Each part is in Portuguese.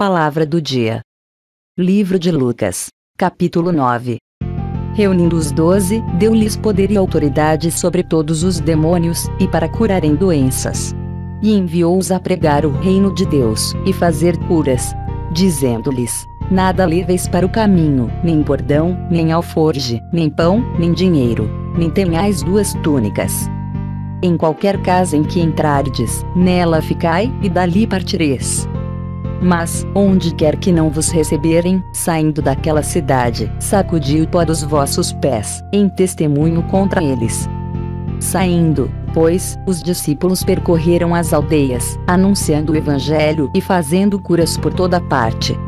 palavra do dia. Livro de Lucas, capítulo 9. Reunindo os 12, deu-lhes poder e autoridade sobre todos os demônios, e para curarem doenças. E enviou-os a pregar o reino de Deus, e fazer curas, dizendo-lhes: nada leveis para o caminho, nem bordão, nem alforje, nem pão, nem dinheiro, nem tenhais 2 túnicas. Em qualquer casa em que entrardes, nela ficai, e dali partireis. Mas, onde quer que não vos receberem, saindo daquela cidade, sacudi o pó dos vossos pés, em testemunho contra eles. Saindo, pois, os discípulos percorreram as aldeias, anunciando o evangelho e fazendo curas por toda parte.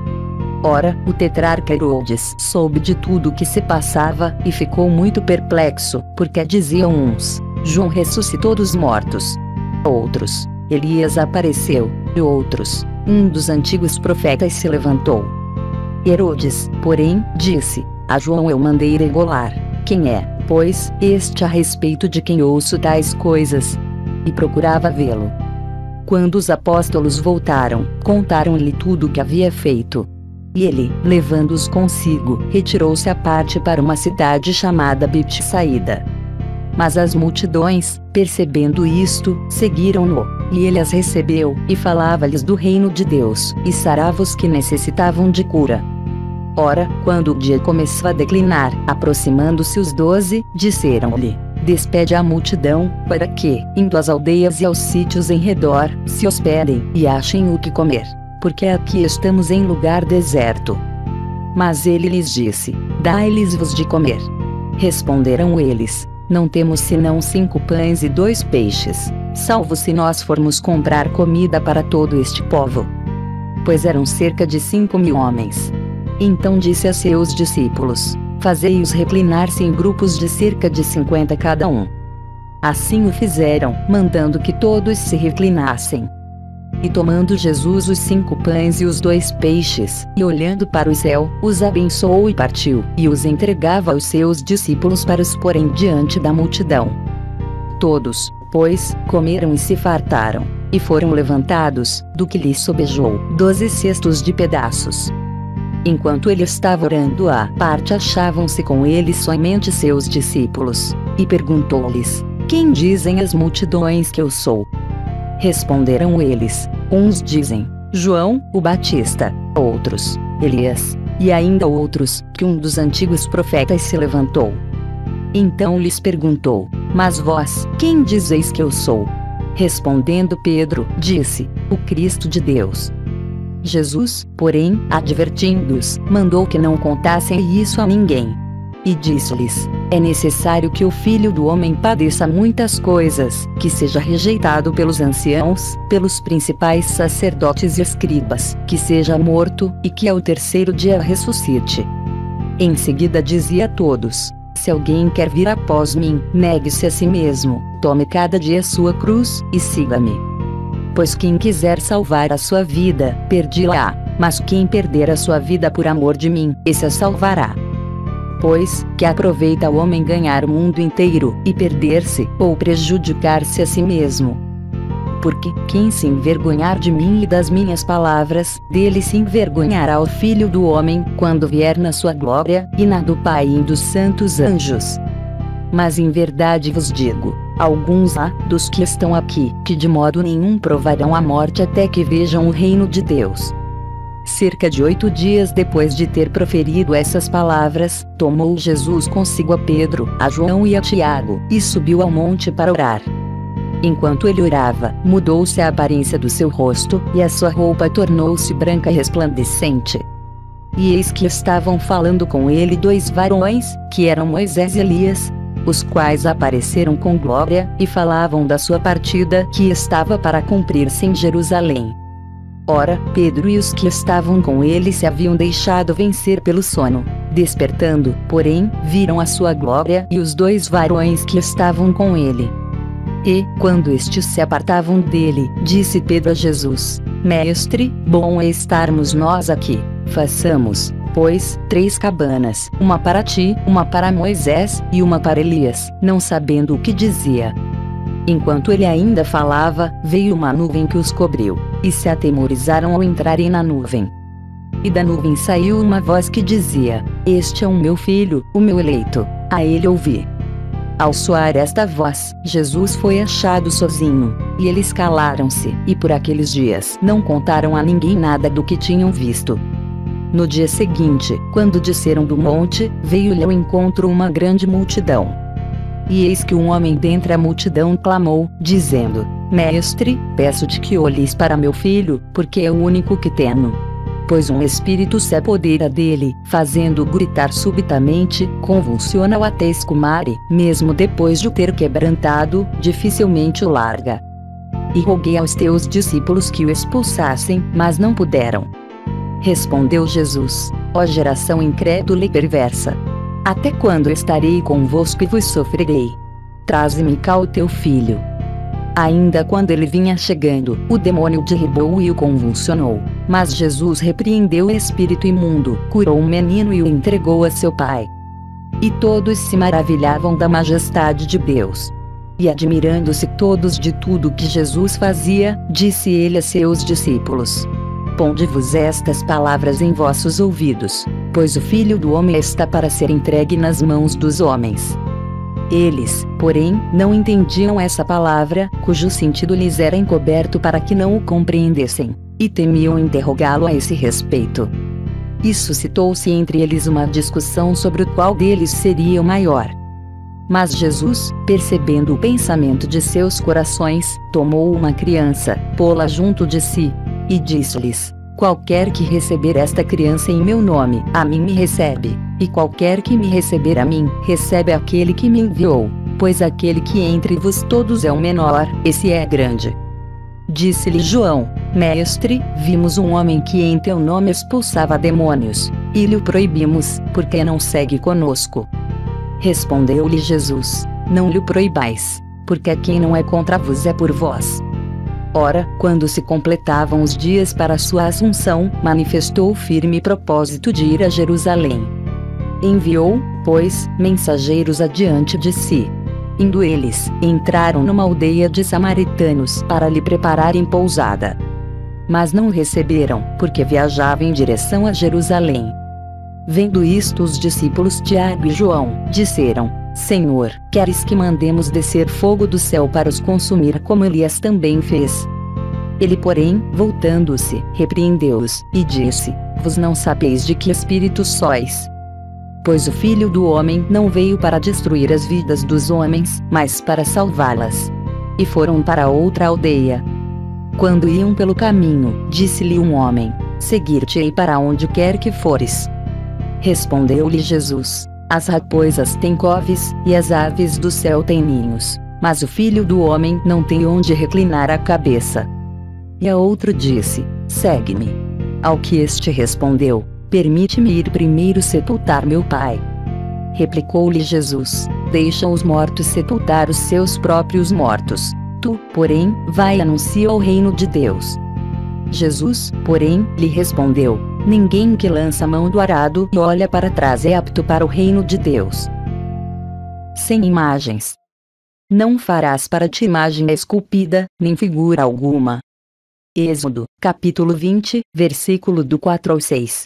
Ora, o tetrarca Herodes soube de tudo o que se passava, e ficou muito perplexo, porque diziam uns: João ressuscitou dos mortos. Outros: Elias apareceu. E outros: um dos antigos profetas se levantou. Herodes, porém, disse: a João eu mandei regolar. Quem é, pois, este a respeito de quem ouço tais coisas? E procurava vê-lo. Quando os apóstolos voltaram, contaram-lhe tudo o que havia feito. E ele, levando-os consigo, retirou-se à parte para uma cidade chamada Betsaída. Mas as multidões, percebendo isto, seguiram-no, e ele as recebeu, e falava-lhes do reino de Deus, e sarava os que necessitavam de cura. Ora, quando o dia começou a declinar, aproximando-se os 12, disseram-lhe: despede a multidão, para que, indo às aldeias e aos sítios em redor, se hospedem, e achem o que comer, porque aqui estamos em lugar deserto. Mas ele lhes disse: dai-lhes-vos de comer. Responderam eles: não temos senão 5 pães e 2 peixes, salvo se nós formos comprar comida para todo este povo. Pois eram cerca de 5.000 homens. Então disse a seus discípulos: fazei-os reclinar-se em grupos de cerca de 50 cada um. Assim o fizeram, mandando que todos se reclinassem. E tomando Jesus os 5 pães e os 2 peixes, e olhando para o céu, os abençoou e partiu, e os entregava aos seus discípulos para os porem diante da multidão. Todos, pois, comeram e se fartaram, e foram levantados, do que lhes sobejou, 12 cestos de pedaços. Enquanto ele estava orando à parte, achavam-se com ele somente seus discípulos, e perguntou-lhes: quem dizem as multidões que eu sou? Responderam eles: uns dizem, João, o Batista, outros, Elias, e ainda outros, que um dos antigos profetas se levantou. Então lhes perguntou: mas vós, quem dizeis que eu sou? Respondendo Pedro, disse: o Cristo de Deus. Jesus, porém, advertindo-os, mandou que não contassem isso a ninguém. E disse-lhes: é necessário que o Filho do Homem padeça muitas coisas, que seja rejeitado pelos anciãos, pelos principais sacerdotes e escribas, que seja morto, e que ao 3º dia ressuscite. Em seguida dizia a todos: se alguém quer vir após mim, negue-se a si mesmo, tome cada dia sua cruz, e siga-me. Pois quem quiser salvar a sua vida, perdi-la, mas quem perder a sua vida por amor de mim, esse a salvará. Pois, que aproveita o homem ganhar o mundo inteiro, e perder-se, ou prejudicar-se a si mesmo? Porque, quem se envergonhar de mim e das minhas palavras, dele se envergonhará o Filho do Homem, quando vier na sua glória, e na do Pai e dos santos anjos. Mas em verdade vos digo, alguns há, dos que estão aqui, que de modo nenhum provarão a morte até que vejam o reino de Deus. Cerca de 8 dias depois de ter proferido essas palavras, tomou Jesus consigo a Pedro, a João e a Tiago, e subiu ao monte para orar. Enquanto ele orava, mudou-se a aparência do seu rosto, e a sua roupa tornou-se branca e resplandecente. E eis que estavam falando com ele 2 varões, que eram Moisés e Elias, os quais apareceram com glória, e falavam da sua partida que estava para cumprir-se em Jerusalém. Ora, Pedro e os que estavam com ele se haviam deixado vencer pelo sono. Despertando, porém, viram a sua glória e os 2 varões que estavam com ele. E, quando estes se apartavam dele, disse Pedro a Jesus: Mestre, bom é estarmos nós aqui. Façamos, pois, 3 cabanas, uma para ti, uma para Moisés, e uma para Elias, não sabendo o que dizia. Enquanto ele ainda falava, veio uma nuvem que os cobriu, e se atemorizaram ao entrarem na nuvem. E da nuvem saiu uma voz que dizia: Este é o meu filho, o meu eleito, a ele ouvi. Ao soar esta voz, Jesus foi achado sozinho, e eles calaram-se, e por aqueles dias não contaram a ninguém nada do que tinham visto. No dia seguinte, quando desceram do monte, veio-lhe ao encontro uma grande multidão. E eis que um homem dentre a multidão clamou, dizendo: Mestre, peço-te que olhes para meu filho, porque é o único que tenho. Pois um espírito se apodera dele, fazendo-o gritar subitamente, convulsiona-o até escumar e, mesmo depois de o ter quebrantado, dificilmente o larga. E roguei aos teus discípulos que o expulsassem, mas não puderam. Respondeu Jesus: Ó geração incrédula e perversa! Até quando estarei convosco e vos sofrerei? Traze-me cá o teu filho. Ainda quando ele vinha chegando, o demônio derribou-o e o convulsionou. Mas Jesus repreendeu o espírito imundo, curou o menino e o entregou a seu pai. E todos se maravilhavam da majestade de Deus. E admirando-se todos de tudo que Jesus fazia, disse ele a seus discípulos: Ponde-vos estas palavras em vossos ouvidos, pois o Filho do Homem está para ser entregue nas mãos dos homens. Eles, porém, não entendiam essa palavra, cujo sentido lhes era encoberto para que não o compreendessem, e temiam interrogá-lo a esse respeito. E suscitou-se entre eles uma discussão sobre o qual deles seria o maior. Mas Jesus, percebendo o pensamento de seus corações, tomou uma criança, pô-la junto de si, e disse-lhes: Qualquer que receber esta criança em meu nome, a mim me recebe. E qualquer que me receber a mim, recebe aquele que me enviou. Pois aquele que entre vos todos é o menor, esse é grande. Disse-lhe João: Mestre, vimos um homem que em teu nome expulsava demônios, e lhe o proibimos, porque não segue conosco. Respondeu-lhe Jesus: Não lhe o proibais, porque a quem não é contra vos é por vós. Ora, quando se completavam os dias para sua assunção, manifestou o firme propósito de ir a Jerusalém. Enviou, pois, mensageiros adiante de si. Indo eles, entraram numa aldeia de samaritanos para lhe prepararem pousada. Mas não o receberam, porque viajava em direção a Jerusalém. Vendo isto, os discípulos Tiago e João disseram: Senhor, queres que mandemos descer fogo do céu para os consumir como Elias também fez? Ele, porém, voltando-se, repreendeu-os, e disse: Vos não sabeis de que espírito sois? Pois o Filho do Homem não veio para destruir as vidas dos homens, mas para salvá-las. E foram para outra aldeia. Quando iam pelo caminho, disse-lhe um homem: Seguir-te-ei para onde quer que fores. Respondeu-lhe Jesus: As raposas têm coves, e as aves do céu têm ninhos, mas o Filho do Homem não tem onde reclinar a cabeça. E a outro disse: Segue-me. Ao que este respondeu: Permite-me ir primeiro sepultar meu pai. Replicou-lhe Jesus: Deixa os mortos sepultar os seus próprios mortos. Tu, porém, vai e anuncia o reino de Deus. Jesus, porém, lhe respondeu: Ninguém que lança a mão do arado e olha para trás é apto para o reino de Deus. Sem imagens. Não farás para ti imagem esculpida, nem figura alguma. Êxodo, capítulo 20, versículo do 4 ao 6.